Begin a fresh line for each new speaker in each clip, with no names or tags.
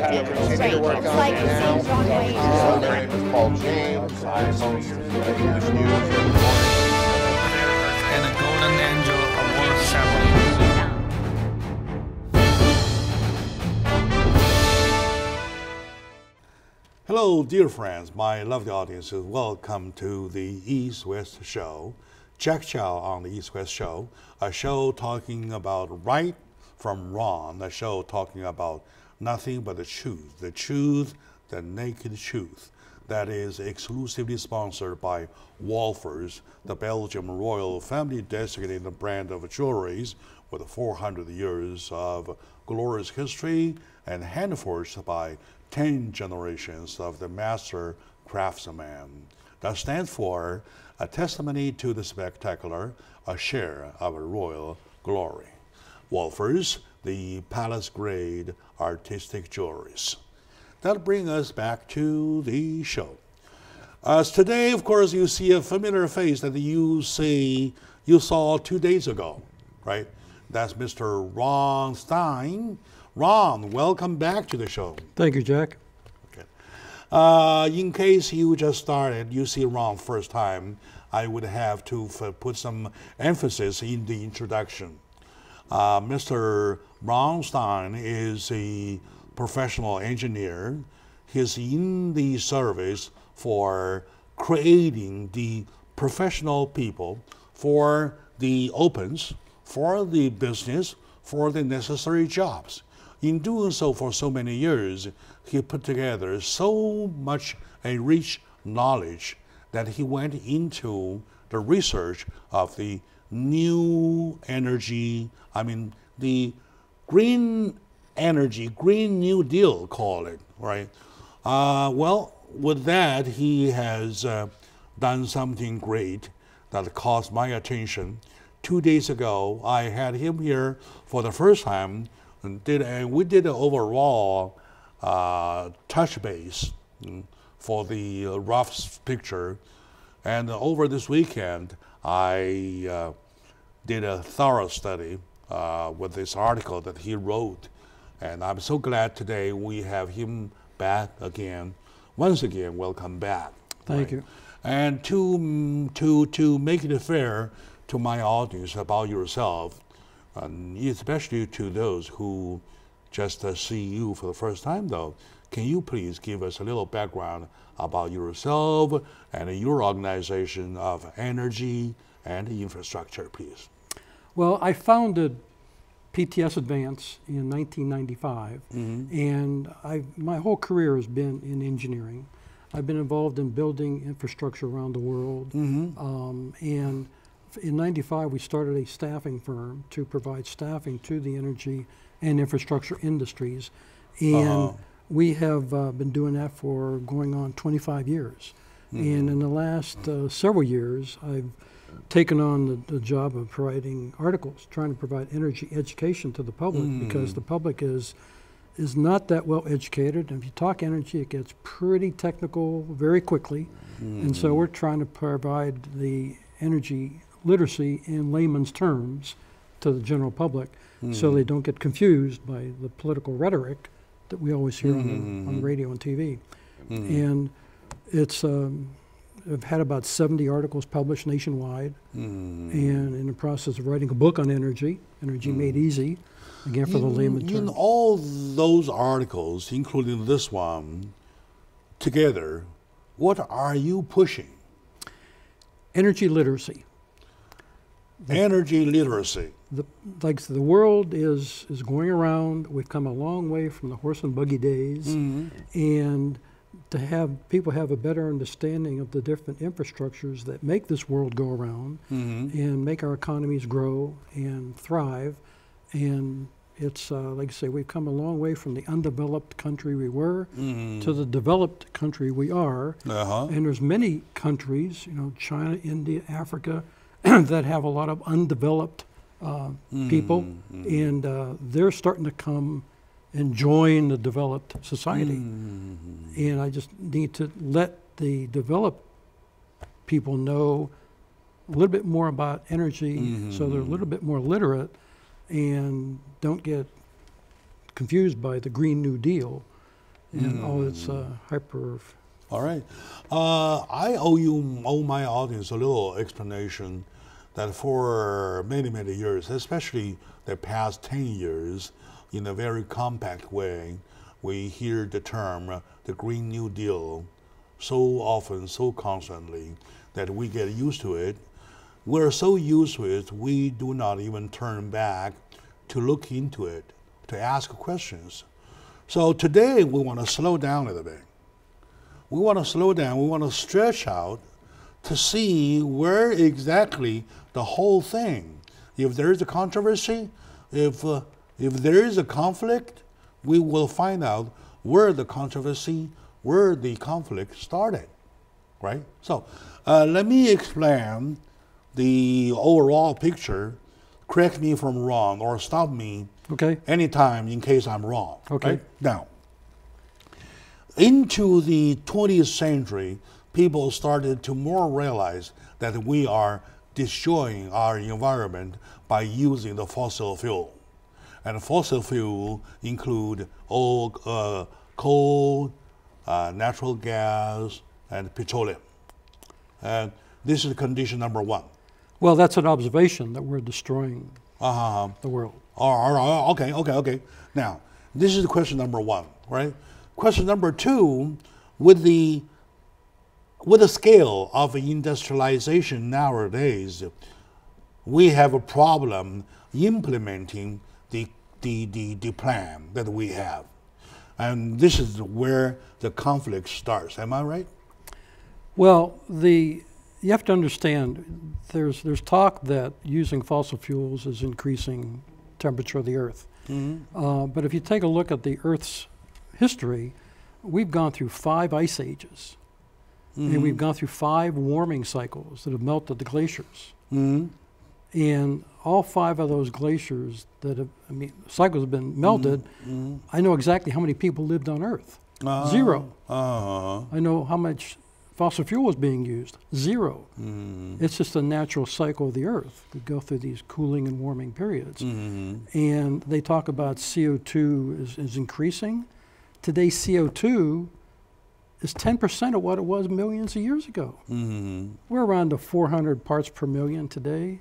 acting straight. It's like the scenes wrong way.
My name is Paul James. I host English News every morning.
And a Golden Angel Award ceremony.
Hello, dear friends, my lovely audiences. Welcome to the East-West Show. Jack Chow on the East-West Show, a show talking about right from wrong, a show talking about nothing but the truth, the naked truth. That is exclusively sponsored by Wolfers, the Belgian royal family designated brand of jewelries with 400 years of glorious history and hand-forged by 10 generations of the master craftsman. That stands for a testimony to the spectacular, a share of a royal glory. Wolfers, the palace-grade artistic jewelries. That'll bring us back to the show. Today, of course, you see a familiar face that you saw 2 days ago, right? That's Mr. Ron Stein. Ron, welcome back to the show.
Thank you, Jack.
In case you just started, you see Ron first time, I would have to put some emphasis in the introduction. Mr. Ron Stein is a professional engineer. He's in the service for creating the professional people for the opens, for the business, for the necessary jobs. In doing so for so many years, he put together so much a rich knowledge that he went into the research of the new energy, the green energy, Green New Deal, call it, right? Well, with that, he has done something great that caught my attention. 2 days ago, I had him here for the first time, and we did an overall touch base for the rough picture. And over this weekend, I did a thorough study with this article that he wrote. And I'm so glad today we have him back again. Once again, welcome back.
Thank you.
And to make it fair to my audience about yourself, especially to those who just see you for the first time though, can you please give us a little background about yourself and your organization of energy and infrastructure, please?
Well, I founded PTS Advance in 1995, and my whole career has been in engineering. I've been involved in building infrastructure around the world, and in '95 we started a staffing firm to provide staffing to the energy and infrastructure industries, and we have been doing that for going on 25 years. And in the last several years, I've taken on the job of providing articles, trying to provide energy education to the public, because the public is not that well educated. And if you talk energy, it gets pretty technical very quickly. And so we're trying to provide the energy literacy in layman's terms to the general public, so they don't get confused by the political rhetoric that we always hear on radio and TV. And it's I've had about 70 articles published nationwide, and in the process of writing a book on energy made easy, again for the layman term.
In all those articles, including this one, together, what are you pushing?
Energy literacy.
Energy literacy.
The world is going around. We've come a long way from the horse and buggy days, and to have people have a better understanding of the different infrastructures that make this world go around and make our economies grow and thrive. And it's like I say, we've come a long way from the undeveloped country we were to the developed country we are. And there's many countries, China, India, Africa, that have a lot of undeveloped people, and they're starting to come and join the developed society. And I just need to let the developed people know a little bit more about energy, so they're a little bit more literate and don't get confused by the Green New Deal. and all its hyper.
All right. I owe my audience a little explanation that for many, many years, especially the past 10 years, in a very compact way, we hear the term the Green New Deal so often, so constantly, that we get used to it. We're so used to it, we do not even turn back to look into it, to ask questions. So today, we want to slow down a little bit. We want to slow down, we want to stretch out to see where exactly the whole thing, if there is a controversy, if there is a conflict, we will find out where the controversy, where the conflict started, right? So let me explain the overall picture. Correct me if I'm wrong or stop me anytime in case I'm wrong.
Okay.
Right? Now, into the 20th century, people started to more realize that we are destroying our environment by using the fossil fuel. And fossil fuel include coal, natural gas, and petroleum. And this is condition number one.
Well, that's an observation that we're destroying the world.
Okay. Now, this is question number one, right? Question number two, with the scale of industrialization nowadays, we have a problem implementing the plan that we have. And this is where the conflict starts. Am I right?
Well, you have to understand, there's talk that using fossil fuels is increasing temperature of the Earth. But if you take a look at the Earth's history, we've gone through 5 ice ages. And we've gone through 5 warming cycles that have melted the glaciers. And all 5 of those glaciers cycles have been melted. I know exactly how many people lived on Earth. 0. I know how much fossil fuel was being used. 0. It's just a natural cycle of the Earth. We go through these cooling and warming periods. And they talk about CO2 is increasing. Today, CO2 is 10% of what it was millions of years ago. We're around to 400 parts per million today.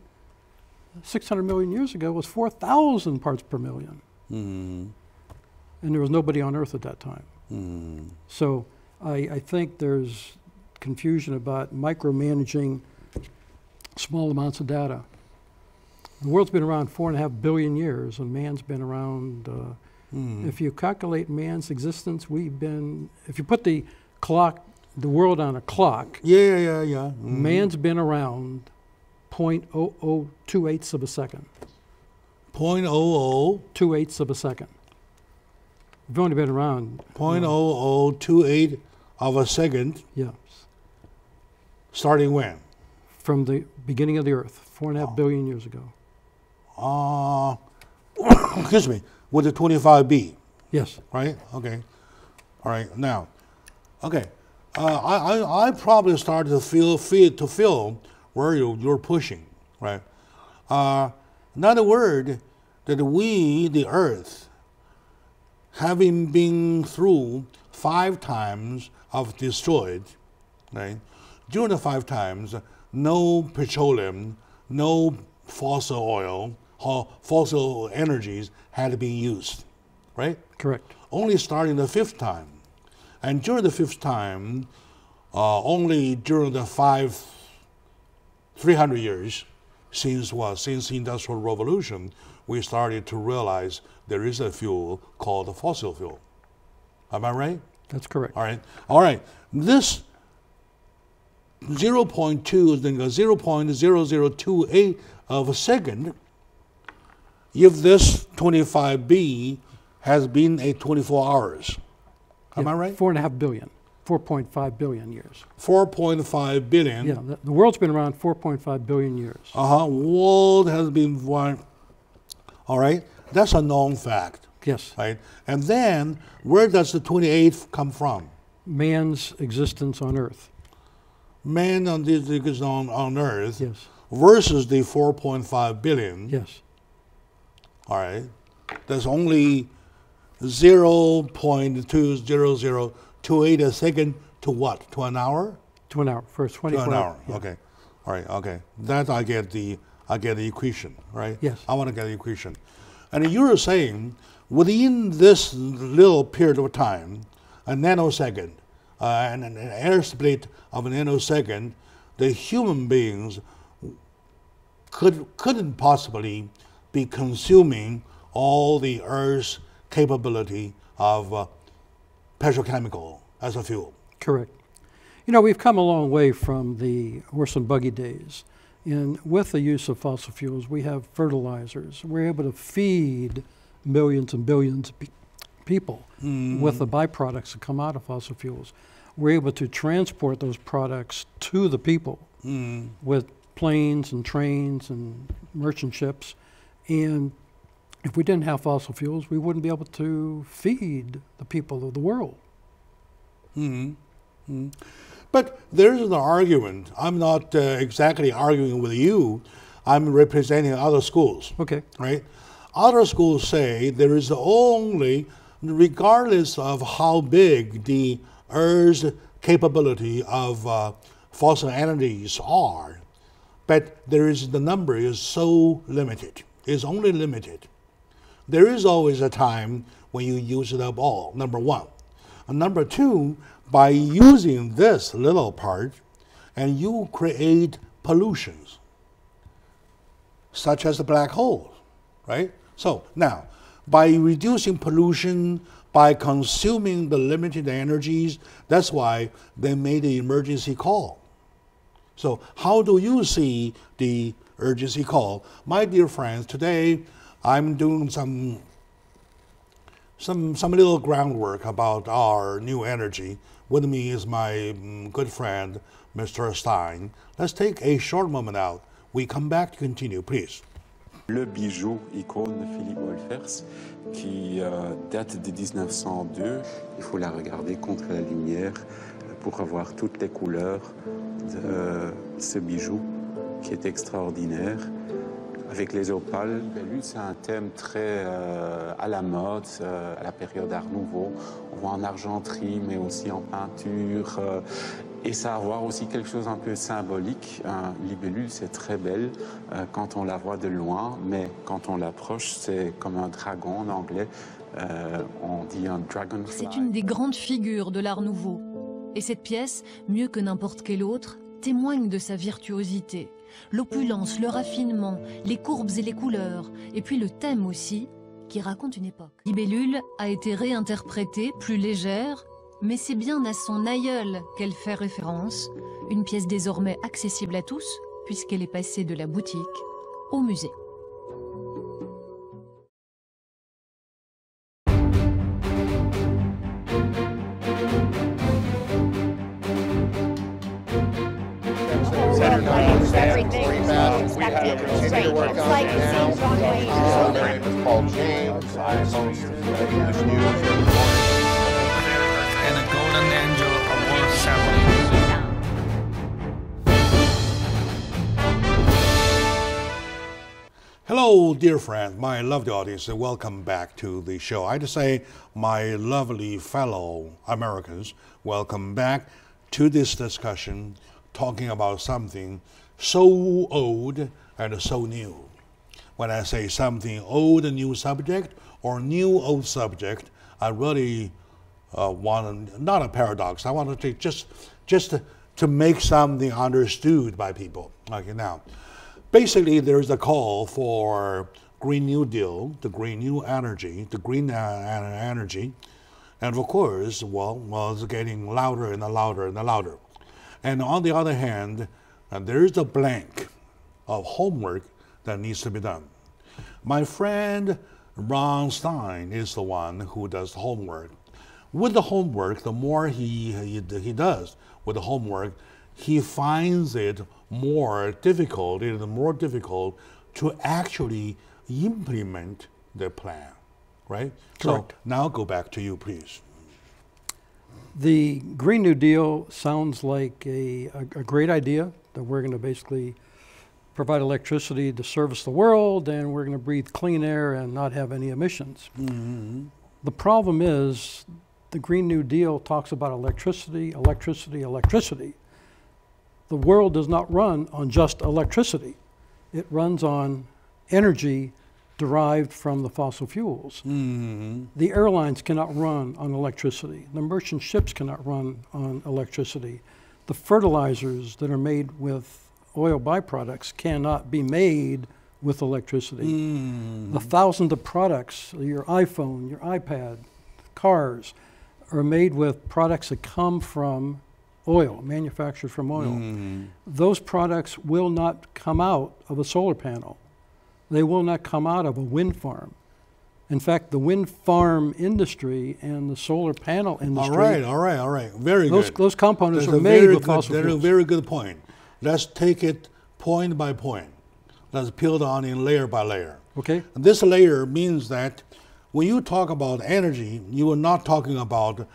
600 million years ago was 4,000 parts per million. And there was nobody on Earth at that time. So I think there's confusion about micromanaging small amounts of data. The world's been around 4.5 billion years, and man's been around, if you calculate man's existence, if you put the world on a clock, man's been around 0.0028 of a second.
0.0028
of a second. We've only been around
0.0028 of a second.
Yeah.
Starting when?
From the beginning of the Earth, 4.5 billion years ago.
Excuse me, with the 25B.
Yes.
Right? Okay. All right. Now, okay. I probably started to feel where you're pushing, right? In other words, that we, the Earth, having been through 5 times of destroyed, right? During the 5 times, no petroleum, no fossil oil, fossil energies had been used, right?
Correct.
Only starting the 5th time. And during the 5th time, only during the 300 years since the Industrial Revolution, we started to realize there is a fuel called the fossil fuel. Am I right?
That's correct.
All right. This 0.0028 of a second, if this 25B has been a 24 hours. Am I right?
4.5 billion. 4.5 billion years.
4.5 billion.
Yeah, the world's been around 4.5 billion years.
World has been one. All right, that's a known fact.
Yes.
Right, and then where does the 28th come from?
Man's existence on Earth.
Man on Earth.
Yes.
Versus the 4.5 billion.
Yes.
All right, there's only 0.20028 a second to what? To an hour?
To an hour, for 24
To an hour.
yeah.
Okay. All right. Okay. That I get the equation, right?
Yes.
I want to get the equation. And you were saying within this little period of time, a nanosecond, and an air split of a nanosecond, the human beings couldn't possibly be consuming all the Earth's capability of petrochemical as a fuel.
Correct. You know, we've come a long way from the horse and buggy days. And with the use of fossil fuels, we have fertilizers. We're able to feed millions and billions of people with the byproducts that come out of fossil fuels. We're able to transport those products to the people with planes and trains and merchant ships. And if we didn't have fossil fuels, we wouldn't be able to feed the people of the world.
But there's an argument. I'm not exactly arguing with you. I'm representing other schools.
Okay.
Right? Other schools say there is only, regardless of how big the Earth's capability of fossil energies are, but the number is so limited. It's only limited. There is always a time when you use it up all, number one. And number two, by using this little part, and you create pollutions, such as the black holes, right? So now, by reducing pollution, by consuming the limited energies, that's why they made the emergency call. So how do you see the urgency call? My dear friends, today I'm doing some little groundwork about our new energy. With me is my good friend, Mr. Stein. Let's take a short moment out. We come back to continue, please.
Le bijou icône de Philippe Wolfers qui date de 1902. Il faut la regarder contre la lumière pour avoir toutes les couleurs de ce bijou qui est extraordinaire. Avec les opales, c'est un thème très à la mode, à la période Art Nouveau. On voit en argenterie, mais aussi en peinture. Et ça a à voir aussi quelque chose un peu symbolique. Une libellule, c'est très belle quand on la voit de loin, mais quand on l'approche, c'est comme un dragon en anglais. On dit un dragonfly.
C'est une des grandes figures de l'Art Nouveau. Et cette pièce, mieux que n'importe quelle autre, témoigne de sa virtuosité. L'opulence, le raffinement, les courbes et les couleurs, et puis le thème aussi, qui raconte une époque. Libellule a été réinterprétée, plus légère, mais c'est bien à son aïeul qu'elle fait référence, une pièce désormais accessible à tous, puisqu'elle est passée de la boutique au musée.
Everything expected and straight. It's like seeing Broadway.
My name is Paul James. I host English News Report.
And a Golden Angel Award ceremony.
Hello, dear friends, my lovely audience, and welcome back to the show. I have to say, my lovely fellow Americans, welcome back to this discussion talking about something so old and so new. When I say something old and new subject or new old subject, I really want not a paradox. I want to take just to make something understood by people. Okay, now, basically, there's a call for Green New Deal, the Green New Energy, the green energy, and of course, well, it's getting louder and louder and louder. And on the other hand, there is a blank of homework that needs to be done. My friend Ron Stein is the one who does the homework. With the homework, the more he does with the homework, he finds it more difficult to actually implement the plan, right?
Correct.
So now go back to you, please.
The Green New Deal sounds like a great idea, that we're going to basically provide electricity to service the world, and we're going to breathe clean air and not have any emissions. The problem is the Green New Deal talks about electricity, electricity, electricity. The world does not run on just electricity. It runs on energy derived from the fossil fuels. The airlines cannot run on electricity. The merchant ships cannot run on electricity. The fertilizers that are made with oil byproducts cannot be made with electricity. The thousands of products, your iPhone, your iPad, cars, are made with products that come from oil, manufactured from oil. Those products will not come out of a solar panel. They will not come out of a wind farm. In fact, the wind farm industry and the solar panel industry.
All right. Very good.
Those components are made with fossil
fuels. That's a very good point. Let's take it point by point. Let's peel down in layer by layer.
Okay.
And this layer means that when you talk about energy, you are not talking about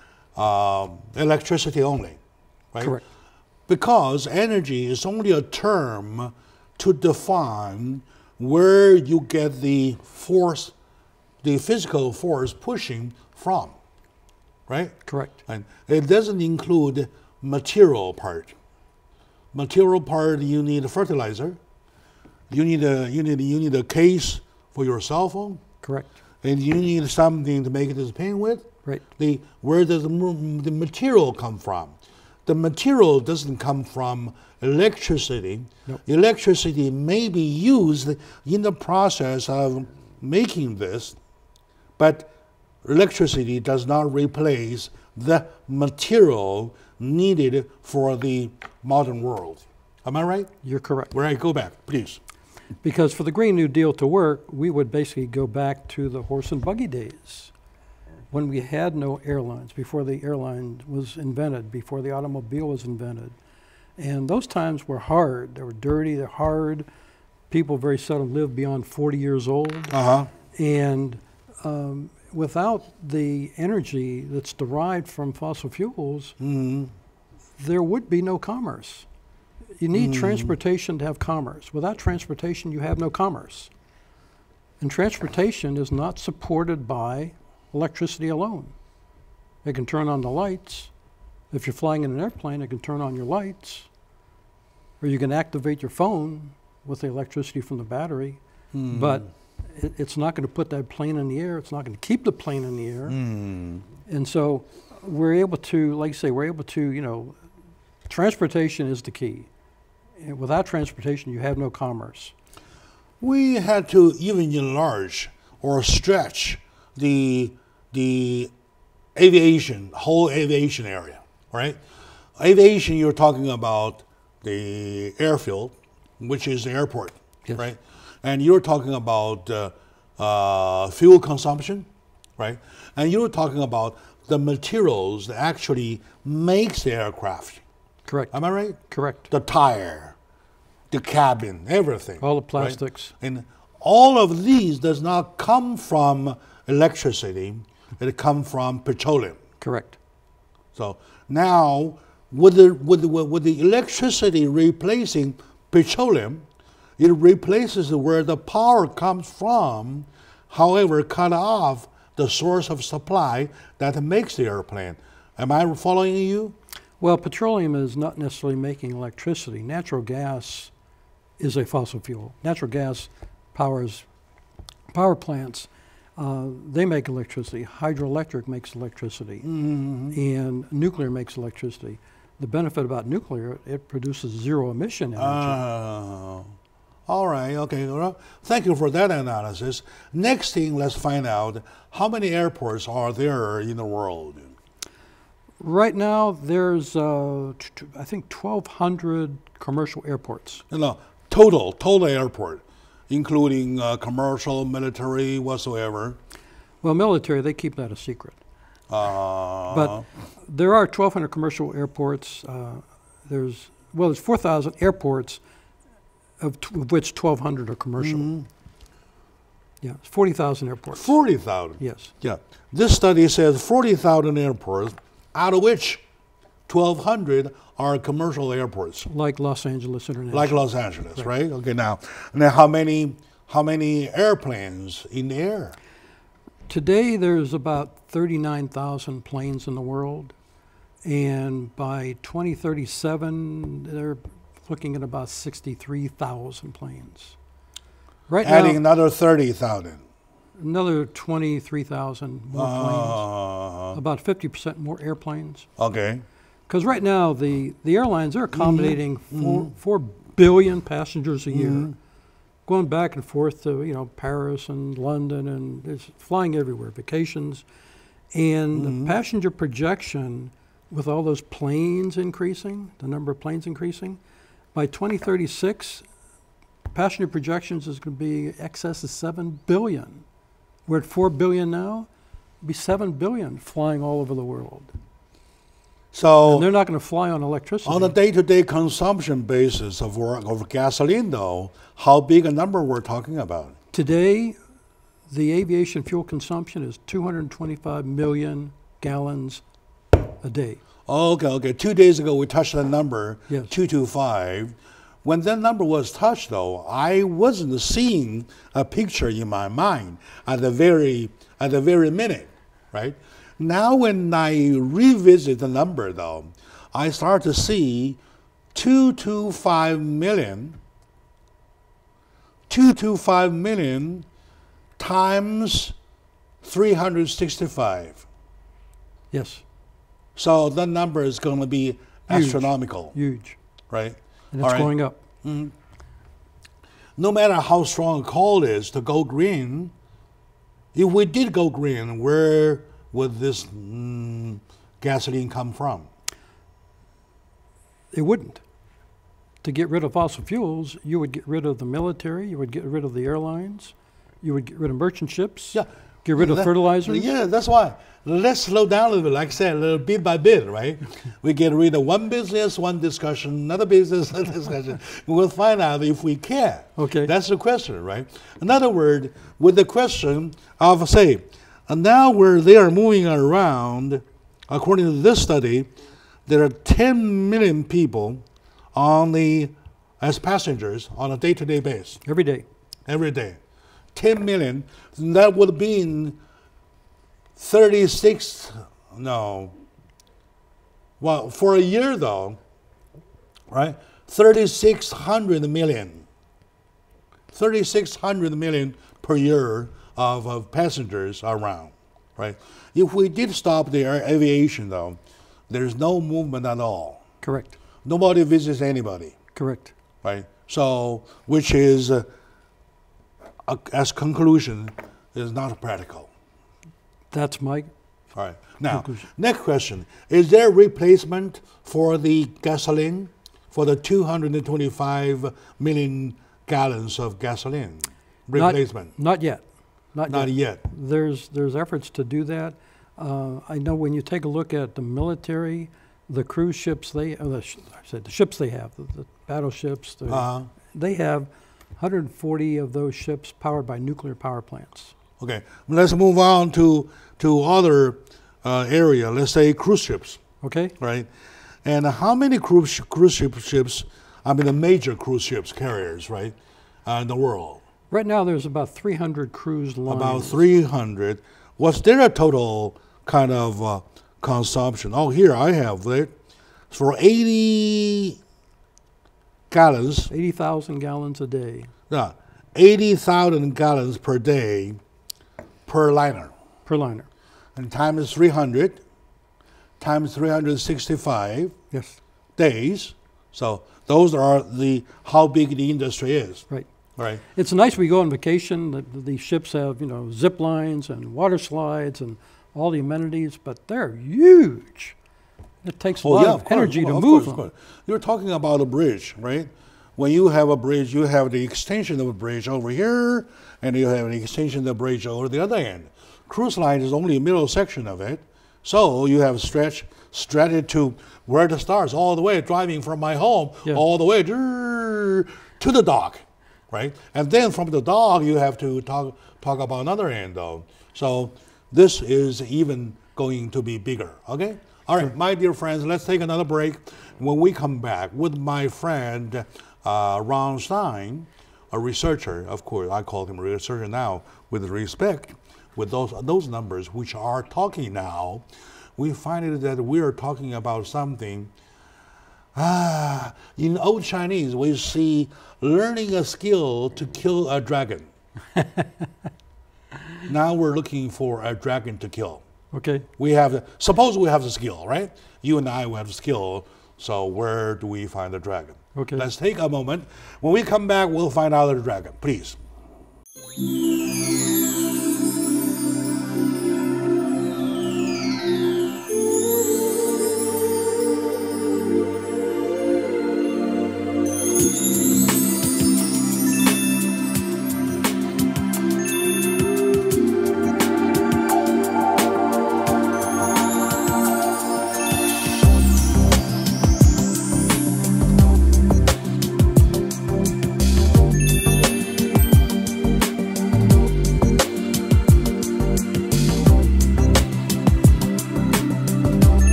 electricity only, right?
Correct.
Because energy is only a term to define where you get the force, the physical force pushing from, right?
Correct.
And it doesn't include material part. Material part, you need a fertilizer. You need a case for your cell phone.
Correct.
And you need something to make this pen with.
Right.
Where does the material come from? The material doesn't come from electricity.
Nope.
Electricity may be used in the process of making this, but electricity does not replace the material needed for the modern world. Am I right?
You're correct.
Where I go back, please.
Because for the Green New Deal to work, we would basically go back to the horse and buggy days, when we had no airlines, before the airline was invented, before the automobile was invented. And those times were hard. They were dirty, they're hard. People very seldom live beyond 40 years old. And without the energy that's derived from fossil fuels, there would be no commerce. You need transportation to have commerce. Without transportation, you have no commerce. And transportation is not supported by electricity alone. It can turn on the lights. If you're flying in an airplane, it can turn on your lights. Or you can activate your phone with the electricity from the battery. But it's not going to put that plane in the air. It's not going to keep the plane in the air. And so we're able to, like you say, we're able to, you know, transportation is the key. And without transportation, you have no commerce.
We had to even enlarge or stretch the whole aviation area, right? Aviation, you're talking about the airfield, which is the airport,
Yes.
right? And you're talking about fuel consumption, right? And you're talking about the materials that actually makes the aircraft.
Correct.
Am I right?
Correct.
The tire, the cabin, everything.
All the
right?
plastics.
And all of these does not come from electricity. It comes from petroleum.
Correct.
So now, with the electricity replacing petroleum, it replaces where the power comes from, however, cut off the source of supply that makes the airplane. Am I following you?
Well, petroleum is not necessarily making electricity. Natural gas is a fossil fuel. Natural gas powers power plants. They make electricity. Hydroelectric makes electricity. And nuclear makes electricity. The benefit about nuclear, it produces zero emission energy.
All right, okay. Well, thank you for that analysis. Next thing, let's find out how many airports are there in the world?
Right now, there's, I think, 1,200 commercial airports.
No, total airport, including commercial, military, whatsoever.
Well, military, they keep that a secret. But there are 1,200 commercial airports. There's 4,000 airports, of which 1,200 are commercial. Yeah, 40,000 airports.
40,000?
Yes.
Yeah. This study says 40,000 airports, out of which 1,200 are commercial airports.
Like Los Angeles International.
Like Los Angeles, right? Okay, now how many airplanes in the air?
Today, there's about 39,000 planes in the world, and by 2037, they're looking at about 63,000 planes. Right
Adding
now,
another 30,000.
another 23,000 more planes, about 50% more airplanes.
Okay.
Because right now, the airlines are accommodating 4 billion passengers a year, going back and forth to Paris and London, and it's flying everywhere, vacations, and the passenger projection with all those planes increasing, the number of planes increasing, by 2036, passenger projections is going to be excess of 7 billion. We're at 4 billion now. It'll be 7 billion flying all over the world.
So
And they're not going to fly on electricity.
on a day-to-day consumption basis of gasoline, though, how big a number we're talking about?
Today, the aviation fuel consumption is 225 million gallons a day.
Okay. 2 days ago, we touched that number,
Yes.
225. When that number was touched, though, I wasn't seeing a picture in my mind at the very minute, right? Now, when I revisit the number, though, I start to see 225 million times 365.
Yes,
So that number is going to be astronomical,
huge.
right?
And
All
it's
right.
going up.
No matter how strong a call is to go green, if we did go green, where would this gasoline come from?
It wouldn't. To get rid of fossil fuels, you would get rid of the military, you would get rid of the airlines, you would get rid of merchant ships,
Yeah.
get rid of fertilizers.
Yeah, that's why. Let's slow down a little bit, like I said, a little bit by bit, right? We get rid of one business, one discussion, another business, another discussion. We'll find out if we can.
Okay.
That's the question, right? In other words, with the question of, say, and now where they are moving around, according to this study, there are 10 million people as passengers on a day-to-day basis.
Every day.
Every day. 10 million. That would mean 36, no. Well, for a year though, right? 3,600 million. 3,600 million per year of passengers around, right? If we did stop the aviation though, there's no movement at all.
Correct.
Nobody visits anybody,
Correct.
right? So, which is, as conclusion, is not practical.
That's my
All right. Now,
conclusion.
next question. Is there replacement for the gasoline, for the 225 million gallons of gasoline? Replacement?
Not yet.
Not yet.
There's efforts to do that. I know when you take a look at the military, the cruise ships, the ships they have, the battleships, they have 140 of those ships powered by nuclear power plants.
Okay. Let's move on to other area. Let's say cruise ships,
Okay?
right? And how many cruise ships, I mean the major cruise ships carriers, right, in the world?
Right now there's about 300 cruise lines.
About 300. Was there a total kind of consumption? Oh, here I have it. For 80 gallons.
80,000 gallons a day.
Yeah, 80,000 gallons per day per liner.
Per liner.
And times 300, times 365
Yes.
days. So those are how big the industry is.
Right.
Right.
It's nice we go on vacation. These ships have, zip lines and water slides and all the amenities, but they're huge. It takes a lot of energy to move them.
You're talking about a bridge, right? When you have a bridge, you have the extension of a bridge over here, and you have the extension of the bridge over the other end. Cruise line is only a middle section of it, so you have stretched it to where the stars, all the way, driving from my home, all the way to the dock, right? And then from the dock, you have to talk about another end, though. So this is even going to be bigger, okay? All right, my dear friends, let's take another break. When we come back with my friend Ron Stein, a researcher, of course, I call him a researcher now with respect. with those numbers which are talking now, we find it that we are talking about something. In old Chinese, we see learning a skill to kill a dragon. Now we're looking for a dragon to kill.
Okay.
Suppose we have the skill, right? You and I will have the skill. So where do we find the dragon?
Okay.
Let's take a moment. When we come back, we'll find out the dragon. Please.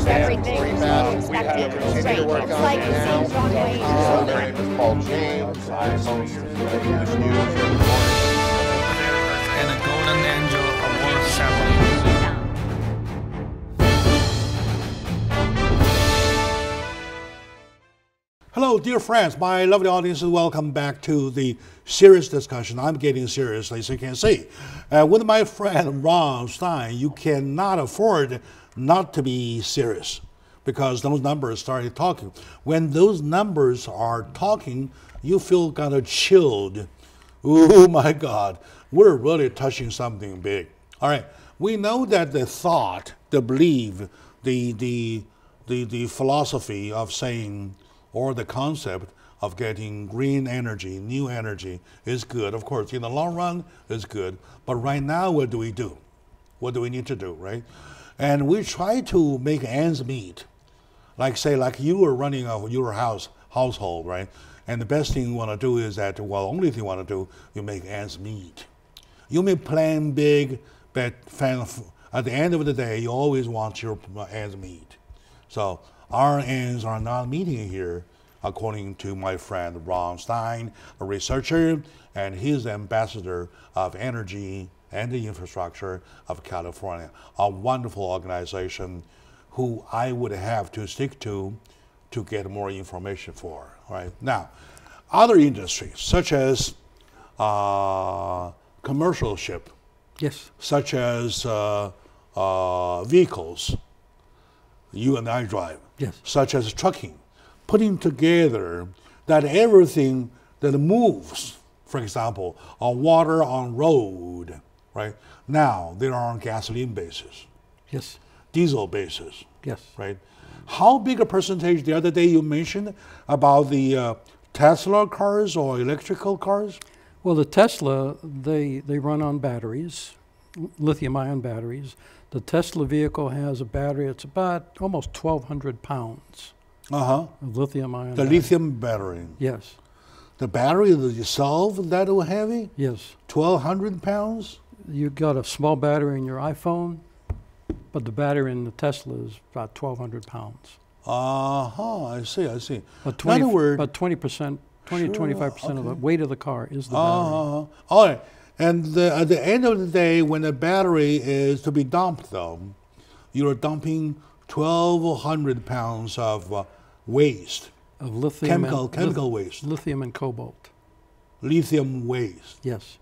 Everything is expected to be straight. It's like seeing Broadway.
My name is Paul James. I host English news and
And a Golden Angel Award ceremony.
Hello, dear friends, my lovely audience, welcome back to the serious discussion. I'm getting serious, as you can see. With my friend Ron Stein, you cannot afford not to be serious because those numbers started talking. When those numbers are talking, you feel kind of chilled. Oh my God, we're really touching something big. All right, we know that the thought, the belief, the philosophy of saying, or the concept of getting green energy, new energy, is good. Of course, in the long run, it's good. But right now, what do we do? What do we need to do, right? And we try to make ends meet. Like say, like you are running your household, right? And the best thing you want to do is that, well, only thing you want to do, you make ends meet. You may plan big, but at the end of the day, you always want your ends meet. So our ends are not meeting here, according to my friend Ron Stein, a researcher, and he's ambassador of energy and the infrastructure of California, a wonderful organization who I would have to stick to get more information for. Right now, other industries such as commercial ship,
Yes.
such as vehicles you and I drive,
Yes.
such as trucking, putting together that everything that moves, for example, on water, on road, right? Now they are on gasoline basis,
Yes.
diesel basis,
Yes.
right? How big a percentage the other day you mentioned about the Tesla cars or electrical cars?
Well, the Tesla, they run on batteries, lithium-ion batteries. The Tesla vehicle has a battery, it's about almost 1,200 pounds of lithium-ion
The
battery.
lithium battery.
Yes,
The battery itself, that heavy?
yes.
1,200 pounds?
You got a small battery in your iPhone, but the battery in the Tesla is about 1,200 pounds.
I see, I see.
But
In other words,
about 20%, 20 to 25% of the weight of the car is the battery.
all right. And at the end of the day, when the battery is to be dumped, though, you're dumping 1,200 pounds of waste,
Of lithium
chemical waste,
lithium and cobalt.
lithium waste.
Yes.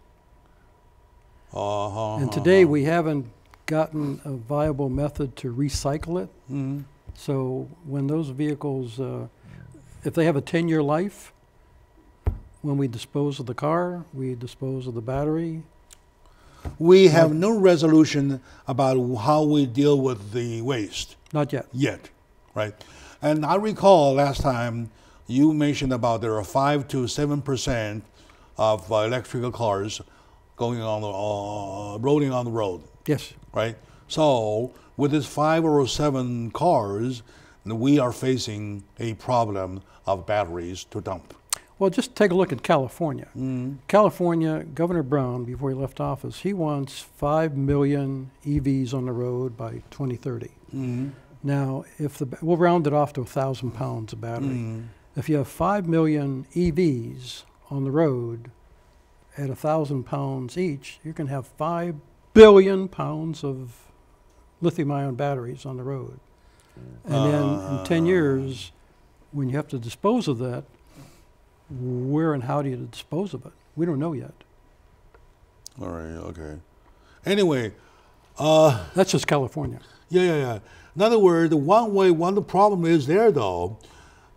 And today we haven't gotten a viable method to recycle it. So when those vehicles, if they have a 10-year life, when we dispose of the car, we dispose of the battery.
We have no resolution about how we deal with the waste
Not yet.
yet, right? And I recall last time you mentioned about there are 5 to 7% of electrical cars going on the rolling on the road.
Yes.
Right. So with this 5 or 7 cars, we are facing a problem of batteries to dump.
Well, just take a look at California. California, Governor Brown, before he left office, he wants 5 million EVs on the road by 2030. Now, we'll round it off to 1,000 pounds of battery. If you have 5 million EVs on the road at 1,000 pounds each, you can have 5 billion pounds of lithium-ion batteries on the road. And then in 10 years, when you have to dispose of that, where and how do you dispose of it? We don't know yet.
All right, okay. Anyway.
That's just California.
Yeah. In other words, one the problem is there though,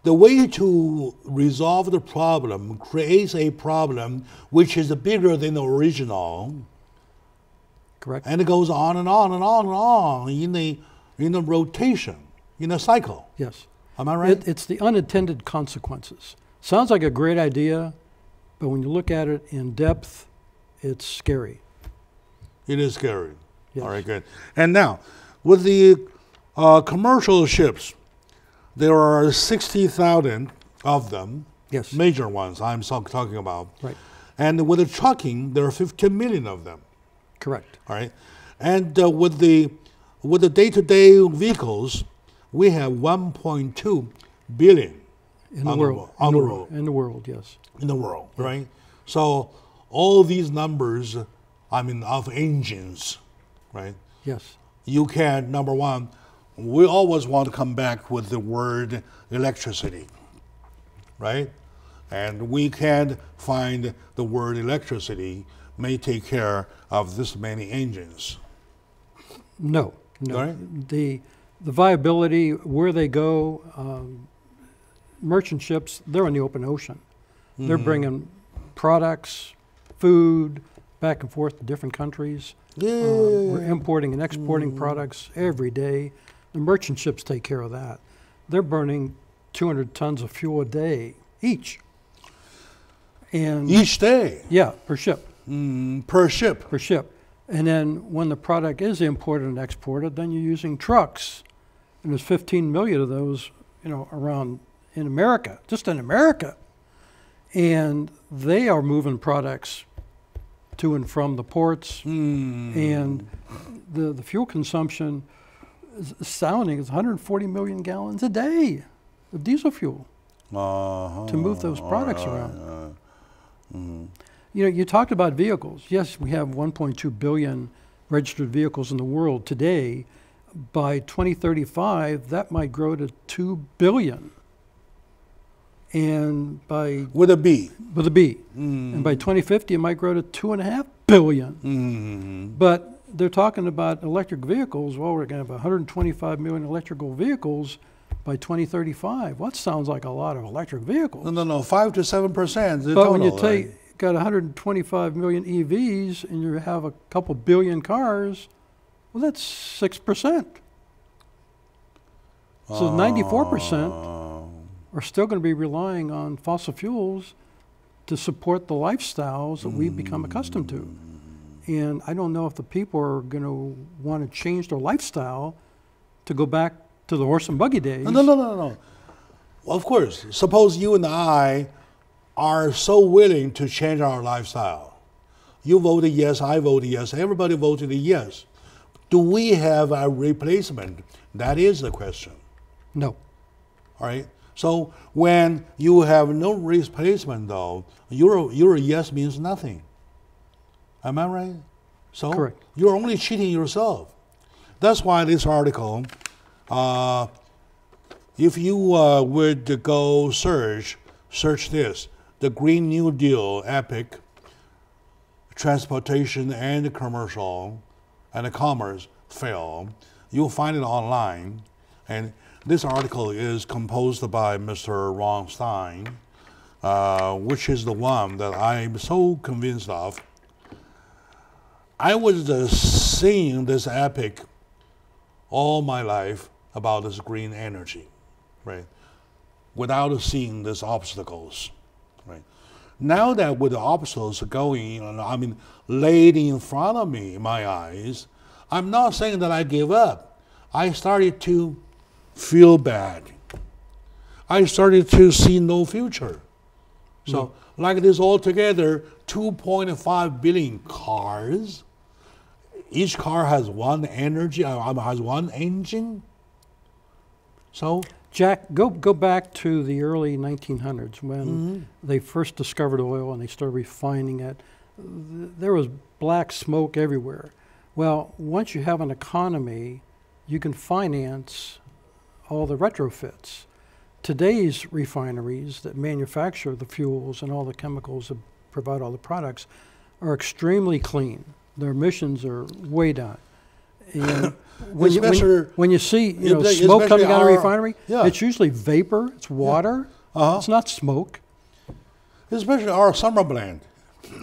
the way to resolve the problem creates a problem which is bigger than the original.
Correct.
And it goes on and on and on and on in the rotation, in a cycle.
Yes.
Am I right?
It's the unintended consequences. Sounds like a great idea, but when you look at it in depth, it's scary.
It is scary.
Yes.
All right, good. And now, with the commercial ships, there are 60,000 of them.
Yes.
Major ones I'm talking about.
Right.
And with the trucking, there are 15 million of them.
Correct.
All right. And with the day-to-day vehicles, we have 1.2 billion
In the world.
on the road.
In the world, yes.
In the world, right? So all these numbers, of engines, right?
Yes.
You can, number one, we always want to come back with the word electricity, right? And we can't find the word electricity may take care of this many engines.
No.
Right?
The viability, where they go, merchant ships, they're in the open ocean. They're bringing products, food, back and forth to different countries. We're importing and exporting products every day. The merchant ships take care of that. They're burning 200 tons of fuel a day each. And
each day?
Yeah, per ship.
Per ship?
Per ship. And then when the product is imported and exported, then you're using trucks. And there's 15 million of those, around in America, just in America. And they are moving products to and from the ports. And the fuel consumption is astounding. It's 140 million gallons a day of diesel fuel to move those products around. You talked about vehicles. Yes, we have 1.2 billion registered vehicles in the world today. By 2035, that might grow to 2 billion. And by
with a B.
With a B. And by 2050, it might grow to 2.5 billion. But they're talking about electric vehicles. Well, we're going to have 125 million electrical vehicles by 2035. Well, that sounds like a lot of electric vehicles.
No, 5 to 7%.
But when you got 125 million EVs and you have a couple billion cars, well, that's 6%. So 94% are still going to be relying on fossil fuels to support the lifestyles that we've become accustomed to. And I don't know if the people are going to want to change their lifestyle to go back to the horse and buggy days.
No. Well, of course, suppose you and I are so willing to change our lifestyle. You voted yes, I voted yes, everybody voted yes. Do we have a replacement? That is the question.
No.
All right. So when you have no replacement, though, your yes means nothing. Am I right? So
correct.
You're only cheating yourself. That's why this article, if you would go search this, the Green New Deal epic, transportation and commercial and commerce fail, you'll find it online. And this article is composed by Mr. Ron Stein, which is the one that I'm so convinced of. I was seeing this epic all my life about this green energy, right? without seeing these obstacles, right? Now that with the obstacles going, laid in front of me, in my eyes, I'm not saying that I give up. I started to feel bad. I started to see no future. So like this altogether, 2.5 billion cars. Each car has one energy, has one engine. So
Jack, go back to the early 1900s when they first discovered oil and they started refining it. There was black smoke everywhere. Well, once you have an economy, you can finance all the retrofits. Today's refineries that manufacture the fuels and all the chemicals that provide all the products are extremely clean. Their emissions are way down. And when you see smoke coming out of a refinery, it's usually vapor, it's water, it's not smoke.
Especially our summer blend.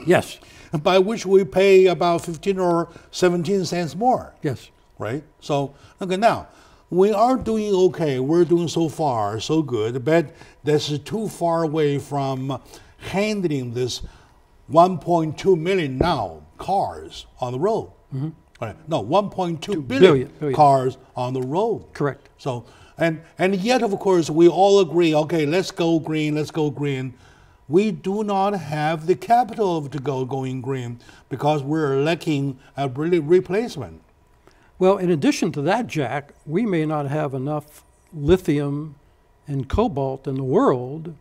Yes.
By which we pay about 15 or 17 cents more.
Yes.
Right? So, okay, now, we are doing okay. We're doing so far, so good, but this is too far away from handling this 1.2 million now cars on the road. Right. No, 1.2 billion cars on the road.
Correct.
So, and yet, of course, we all agree, okay, let's go green, let's go green. We do not have the capital to going green because we're lacking a replacement.
Well, in addition to that, Jack, we may not have enough lithium and cobalt in the world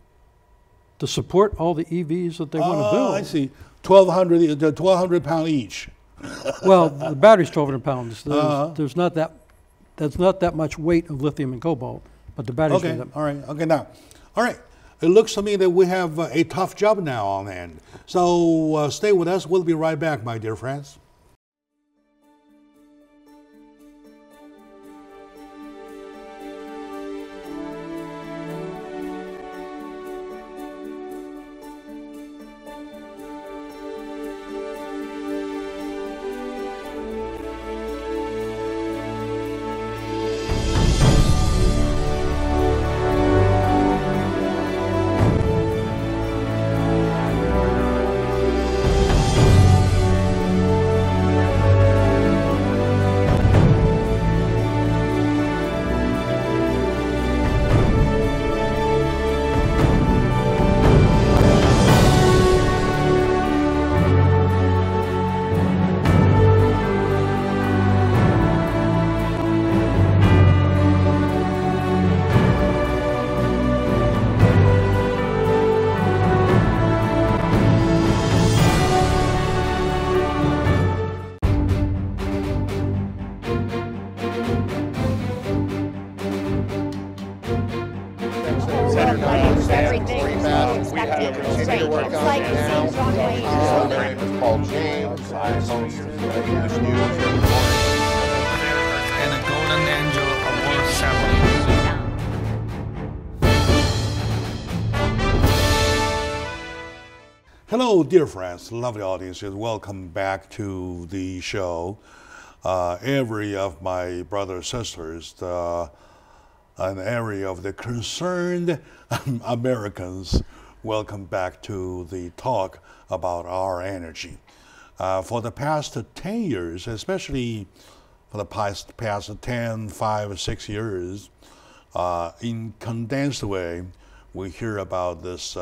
to support all the EVs that they want to build.
I see. 1,200 pounds each.
Well, the battery's 1,200 pounds. There's not that much weight of lithium and cobalt, but the battery's
okay. All right. Okay. Now, all right. It looks to me that we have a tough job now on hand. So stay with us. We'll be right back, my dear friends.
Paul James. I host English News every morning.
And a Golden Angel Award ceremony.
Hello, dear friends, lovely audiences. Welcome back to the show. Every of my brothers, sisters, an area of the concerned Americans, welcome back to the talk about our energy. For the past 10 years, especially for the past 10, 5, 6 years, in condensed way, we hear about this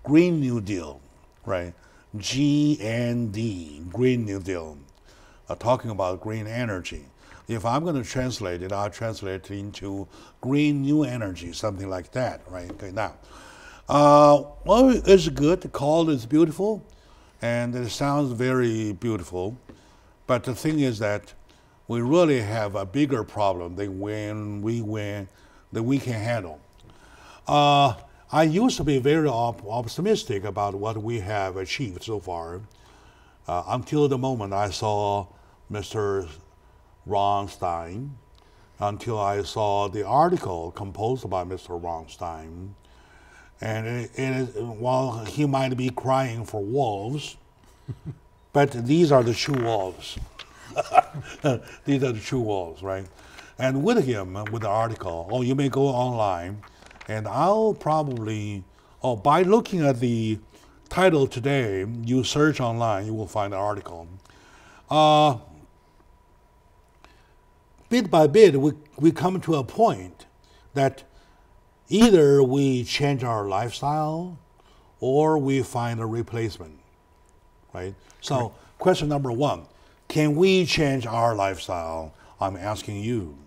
Green New Deal, right? GND, Green New Deal, talking about green energy. If I'm going to translate it, I'll translate it into green new energy, something like that, right? Okay, now, well, it's good. The call is beautiful, and it sounds very beautiful. But the thing is that we really have a bigger problem than that we can handle. I used to be very optimistic about what we have achieved so far, until the moment I saw Mr. Ronstein, until I saw the article composed by Mr. Ronstein. And while he might be crying for wolves, but these are the true wolves. These are the true wolves, right? And with him, with the article, or you may go online, and I'll probably, by looking at the title today, you search online, you will find the article. Bit by bit, we come to a point that either we change our lifestyle or we find a replacement, right? So question number one, can we change our lifestyle? I'm asking you.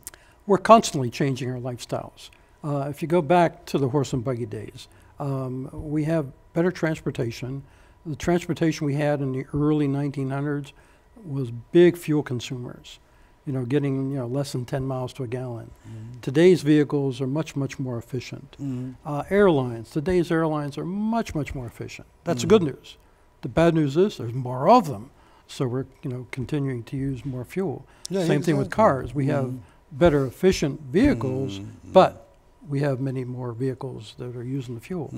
We're constantly changing our lifestyles. If you go back to the horse and buggy days, we have better transportation. The transportation we had in the early 1900s was big fuel consumers, getting less than 10 miles to a gallon. Today's vehicles are much, much more efficient. Airlines, today's airlines are much, much more efficient. That's the good news. The bad news is there's more of them, so we're continuing to use more fuel.
Yeah,
Same thing with cars. We have better efficient vehicles, but we have many more vehicles that are using the fuel.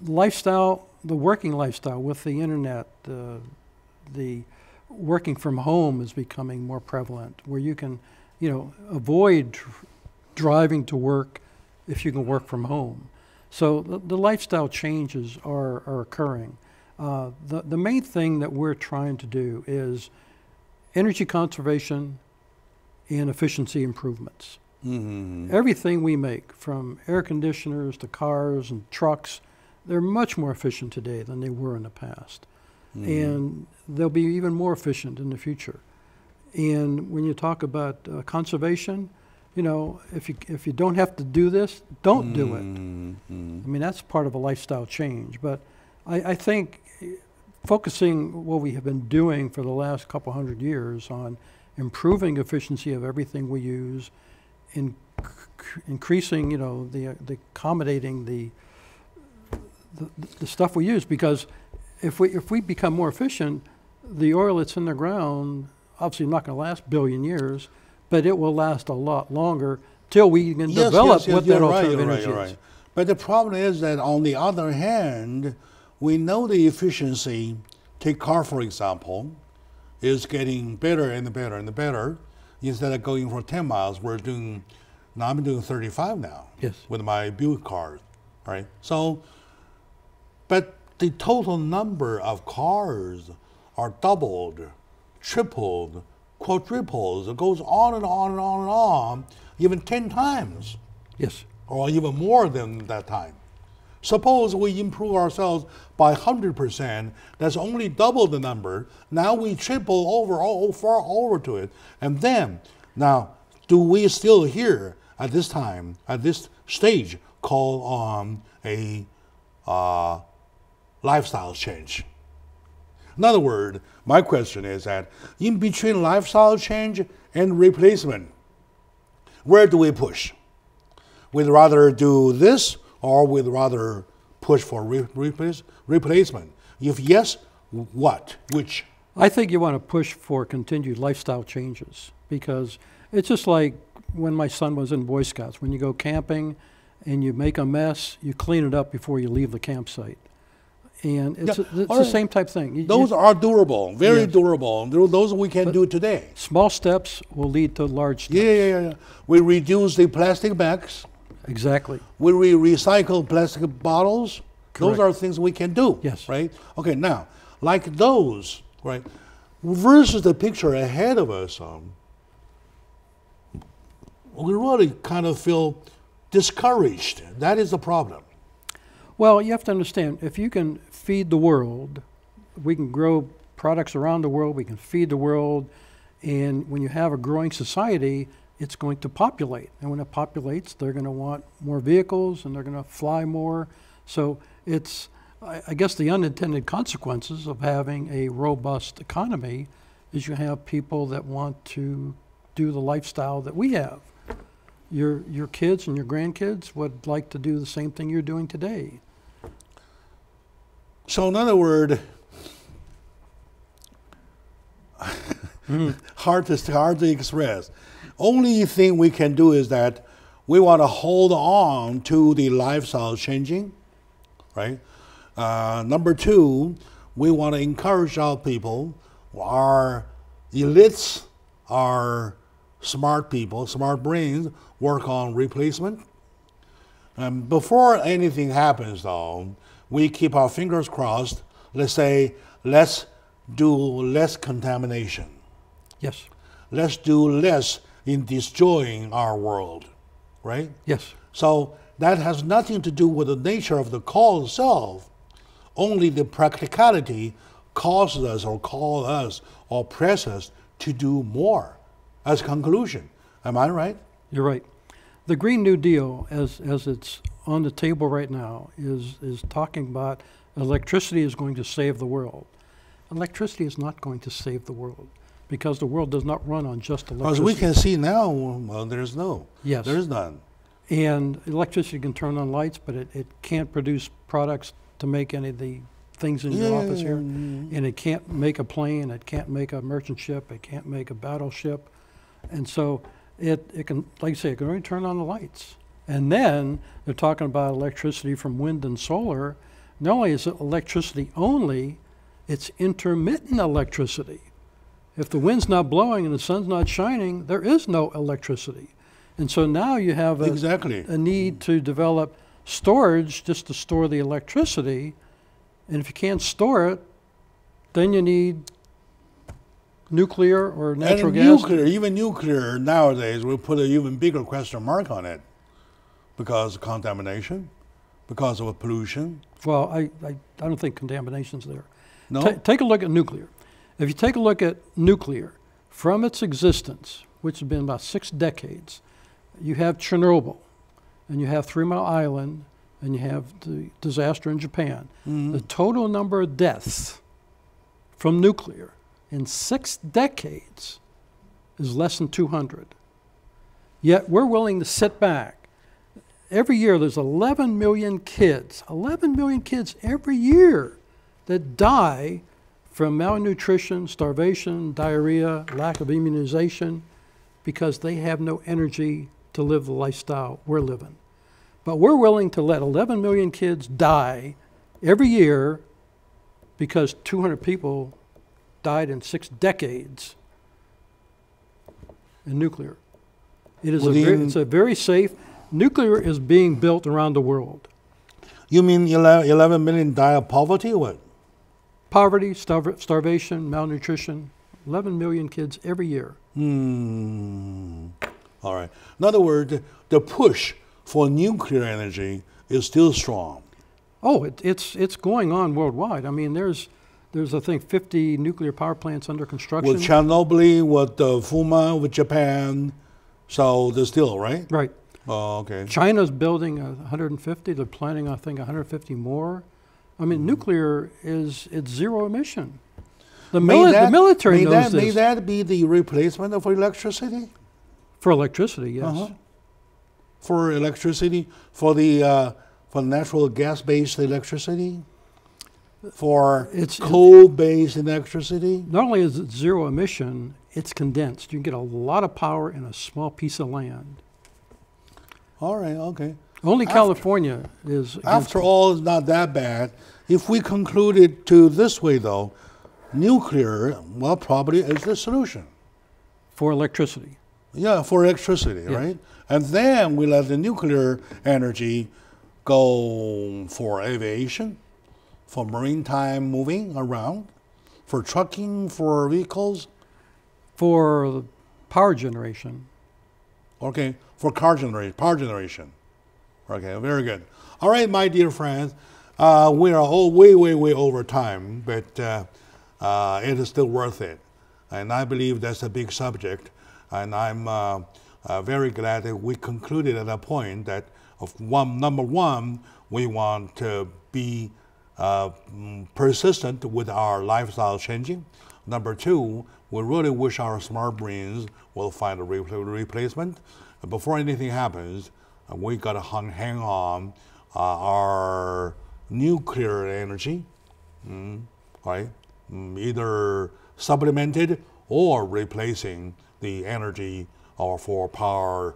Lifestyle, the working lifestyle with the internet, the working from home is becoming more prevalent, where you can, avoid driving to work if you can work from home. So the lifestyle changes are occurring. The main thing that we're trying to do is energy conservation and efficiency improvements. Everything we make, from air conditioners to cars and trucks, they're much more efficient today than they were in the past. And they'll be even more efficient in the future. And when you talk about conservation, if you don't have to do this, don't do it. I mean, that's part of a lifestyle change. But I think focusing what we have been doing for the last couple hundred years on improving efficiency of everything we use, increasing, the accommodating the stuff we use, because if we become more efficient, the oil that's in the ground obviously not going to last a billion years, but it will last a lot longer till we can develop what that alternative energy is.
But the problem is that on the other hand, we know the efficiency, take car for example, is getting better and better and better. Instead of going for 10 miles, I'm doing 35 now.
Yes. With
my Buick cars, right? So, but the total number of cars are doubled, tripled, quadrupled. It goes on and on and on and on, even 10 times.
Yes.
Or even more than that time. Suppose we improve ourselves by 100%, that's only double the number. Now we triple far over to it. And then, now, do we still here at this time, at this stage, call on a lifestyle change? In other words, my question is that in between lifestyle change and replacement, where do we push? We'd rather do this, or we'd rather push for replacement? If yes, what? Which?
I think you want to push for continued lifestyle changes, because it's just like when my son was in Boy Scouts. When you go camping and you make a mess, you clean it up before you leave the campsite. And it's the same type thing.
Those are durable, very durable. Those we can do today.
Small steps will lead to large steps.
Yeah. We reduce the plastic bags.
Exactly.
We recycle plastic bottles.
Correct.
Those are things we can do.
Yes.
Right? Okay, now, like those, right, versus the picture ahead of us, we really kind of feel discouraged. That is the problem.
Well, you have to understand, if you can feed the world, we can grow products around the world, we can feed the world, and when you have a growing society, it's going to populate. And when it populates, they're going to want more vehicles and they're going to fly more. So it's, I guess, the unintended consequences of having a robust economy is you have people that want to do the lifestyle that we have. Your kids and your grandkids would like to do the same thing you're doing today.
So in other words, hard to express. Only thing we can do is that we want to hold on to the lifestyle changing, right? Number two, we want to encourage our people, our elites, our smart people, smart brains, work on replacement. Before anything happens, though, we keep our fingers crossed. Let's say, let's do less contamination.
Yes.
Let's do less in destroying our world, right?
Yes.
So that has nothing to do with the nature of the call itself. Only the practicality causes us or call us or press us to do more as a conclusion. Am I right?
You're right. The Green New Deal, as it's on the table right now, is talking about electricity is going to save the world. Electricity is not going to save the world because the world does not run on just electricity.
As we can see now, well, there's no.
Yes.
There is none.
And electricity can turn on lights, but it can't produce products to make any of the things in your office here. And it can't make a plane, it can't make a merchant ship, it can't make a battleship. And so it can, like I say, it can only turn on the lights. And then they're talking about electricity from wind and solar. Not only is it electricity only, it's intermittent electricity. If the wind's not blowing and the sun's not shining, there is no electricity. And so now you have a need to develop storage just to store the electricity. And if you can't store it, then you need nuclear or natural gas.
Even nuclear nowadays will put an even bigger question mark on it because of contamination, because of pollution.
Well, I don't think contamination's there.
No?
Take a look at nuclear. If you take a look at nuclear, from its existence, which has been about 6 decades, you have Chernobyl, and you have 3 Mile Island, and you have the disaster in Japan. The total number of deaths from nuclear in 6 decades is less than 200. Yet we're willing to sit back. Every year there's 11 million kids every year that die from malnutrition, starvation, diarrhea, lack of immunization, because they have no energy to live the lifestyle we're living. But we're willing to let 11 million kids die every year because 200 people died in 6 decades in nuclear. It is it's a very safe. Nuclear is being built around the world.
You mean 11 million die of poverty? What?
Poverty, starvation, malnutrition. 11 million kids every year.
All right. In other words, the push for nuclear energy is still strong.
Oh, it's going on worldwide. I mean, there's I think 50 nuclear power plants under construction.
With Chernobyl, with Fuma, with Japan, so there's still, right?
Right.
Oh, okay.
China's building 150. They're planning, I think, 150 more. I mean, nuclear it's zero emission. The military knows this.
May that be the replacement of electricity?
For electricity, yes.
For electricity, for the natural gas-based electricity, for coal-based electricity.
Not only is it zero emission, it's condensed. You can get a lot of power in a small piece of land.
All right, okay.
Only California is.
After all, it's not that bad. If we conclude it to this way, though, nuclear, well, probably is the solution.
For electricity.
Yeah, for electricity, right? And then we let the nuclear energy go for aviation, for maritime moving around, for trucking, for vehicles.
For power generation.
Okay, for power generation. Okay, very good. All right, my dear friends, we are all way over time, but it is still worth it. And I believe that's a big subject. And I'm very glad that we concluded at a point that number one, we want to be persistent with our lifestyle changing. Number two, we really wish our smart brains will find a replacement. Before anything happens, we got to hang on our nuclear energy, right? Either supplemented or replacing the energy or for power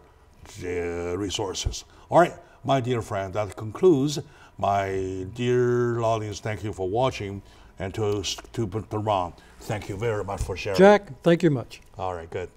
resources. All right, my dear friend, that concludes my dear audience. Thank you for watching, and to Ron, thank you very much for sharing.
Jack, thank you much.
All right, good.